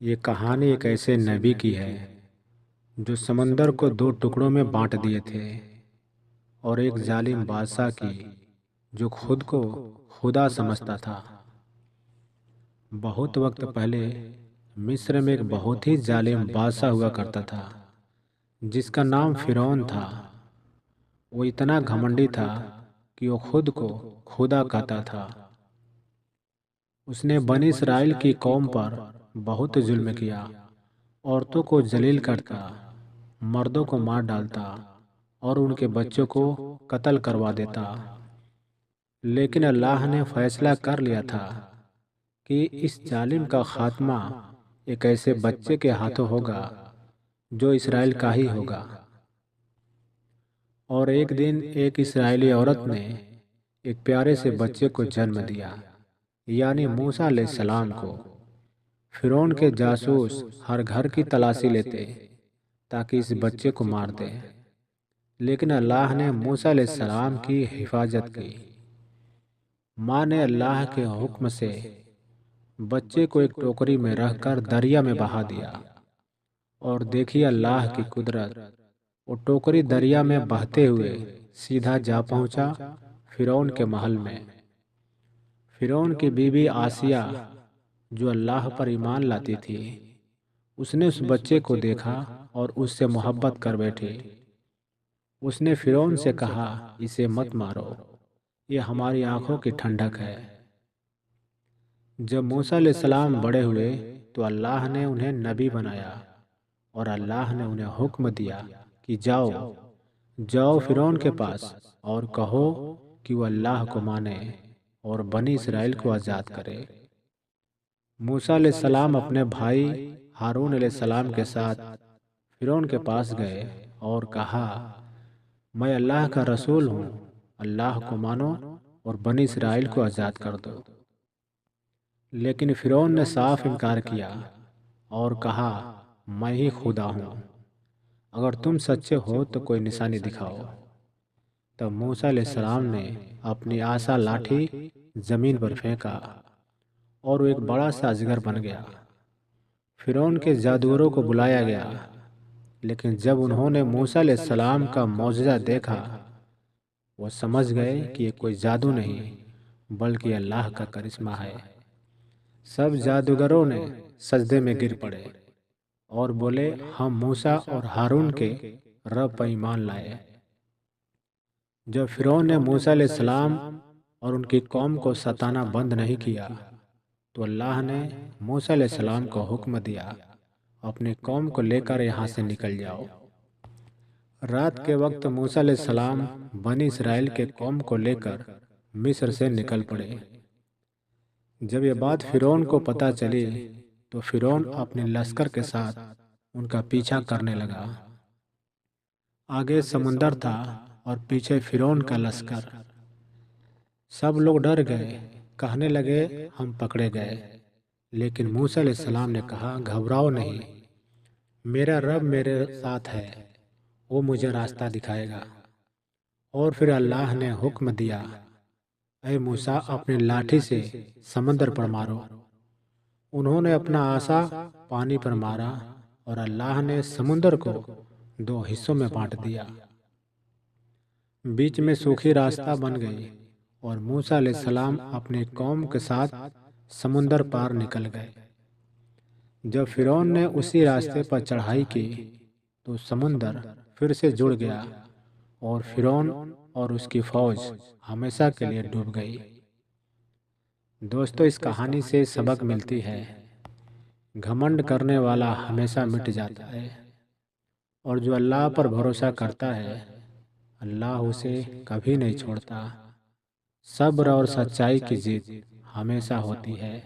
یہ کہانی ایک ایسے نبی کی ہے جو سمندر کو دو ٹکڑوں میں بانٹ دیے تھے، اور ایک ظالم بادشاہ کی جو خود کو خدا سمجھتا تھا۔ بہت وقت پہلے مصر میں ایک بہت ہی ظالم بادشاہ ہوا کرتا تھا جس کا نام فرعون تھا۔ وہ اتنا گھمنڈی تھا کہ وہ خود کو خدا کہتا تھا۔ اس نے بنی اسرائیل کی قوم پر بہت ظلم کیا، عورتوں کو ذلیل کرتا، مردوں کو مار ڈالتا اور ان کے بچوں کو قتل کروا دیتا۔ لیکن اللہ نے فیصلہ کر لیا تھا کہ اس ظالم کا خاتمہ ایک ایسے بچے کے ہاتھوں ہوگا جو اسرائیل کا ہی ہوگا۔ اور ایک دن ایک اسرائیلی عورت نے ایک پیارے سے بچے کو جنم دیا، یعنی موسیٰ علیہ السلام کو۔ فرعون کے جاسوس ہر گھر کی تلاشی لیتے تاکہ اس بچے کو مار دے، لیکن اللہ نے موسیٰ علیہ السلام کی حفاظت کی۔ ماں نے اللہ کے حکم سے بچے کو ایک ٹوکری میں رکھ کر دریا میں بہا دیا، اور دیکھیے اللہ کی قدرت، وہ ٹوکری دریا میں بہتے ہوئے سیدھا جا پہنچا فرعون کے محل میں۔ فرعون کی بیوی آسیہ جو اللہ پر ایمان لاتی تھی، اس نے اس بچے کو دیکھا اور اس سے محبت کر بیٹھی۔ اس نے فرعون سے کہا، اسے مت مارو، یہ ہماری آنکھوں کی ٹھنڈک ہے۔ جب موسیٰ علیہ السلام بڑے ہوئے تو اللہ نے انہیں نبی بنایا، اور اللہ نے انہیں حکم دیا کہ جاؤ فرعون کے پاس اور کہو کہ وہ اللہ کو مانے اور بنی اسرائیل کو آزاد کرے۔ موسیٰ علیہ السلام اپنے بھائی ہارون علیہ السلام کے ساتھ فرعون کے پاس گئے اور کہا، میں اللہ کا رسول ہوں، اللہ کو مانو اور بنی اسرائیل کو آزاد کر دو۔ لیکن فرعون نے صاف انکار کیا اور کہا، میں ہی خدا ہوں، اگر تم سچے ہو تو کوئی نشانی دکھاؤ۔ تب موسیٰ علیہ السلام نے اپنی عصا لاٹھی زمین پر پھینکا اور وہ ایک بڑا سا اجگر بن گیا۔ فرعون کے جادوگروں کو بلایا گیا، لیکن جب انہوں نے موسیٰ علیہ السلام کا معجزہ دیکھا، وہ سمجھ گئے کہ یہ کوئی جادو نہیں بلکہ اللہ کا کرشمہ ہے۔ سب جادوگروں نے سجدے میں گر پڑے اور بولے، ہم موسیٰ اور ہارون کے رب پر ایمان لائے۔ جب فرعون نے موسیٰ علیہ السلام اور ان کی قوم کو ستانا بند نہیں کیا تو اللہ نے موسیٰ علیہ السلام کو حکم دیا، اپنی قوم کو لے کر یہاں سے نکل جاؤ۔ رات کے وقت موسیٰ علیہ السلام بنی اسرائیل کے قوم کو لے کر مصر سے نکل پڑے۔ جب یہ بات فرعون کو پتہ چلی تو فرعون اپنے لشکر کے ساتھ ان کا پیچھا کرنے لگا۔ آگے سمندر تھا اور پیچھے فرعون کا لشکر۔ سب لوگ ڈر گئے، کہنے لگے، ہم پکڑے گئے۔ لیکن موسیٰ علیہ السلام نے کہا، گھبراؤ نہیں، میرا رب میرے ساتھ ہے، وہ مجھے راستہ دکھائے گا۔ اور پھر اللہ نے حکم دیا، اے موسیٰ اپنی لاٹھی سے سمندر پر مارو۔ انہوں نے اپنا عصا پانی پر مارا اور اللہ نے سمندر کو دو حصوں میں بانٹ دیا۔ بیچ میں سوکھی راستہ بن گئی اور موسیٰ علیہ السلام اپنی قوم کے ساتھ سمندر پار نکل گئے۔ جب فرعون نے اسی راستے پر چڑھائی کی تو سمندر پھر سے جڑ گیا اور فرعون اور اس کی فوج ہمیشہ کے لیے ڈوب گئی۔ دوستو، اس کہانی سے سبق ملتی ہے، گھمنڈ کرنے والا ہمیشہ مٹ جاتا ہے، اور جو اللہ پر بھروسہ کرتا ہے اللہ اسے کبھی نہیں چھوڑتا۔ صبر اور سچائی کی جیت ہمیشہ ہوتی ہے۔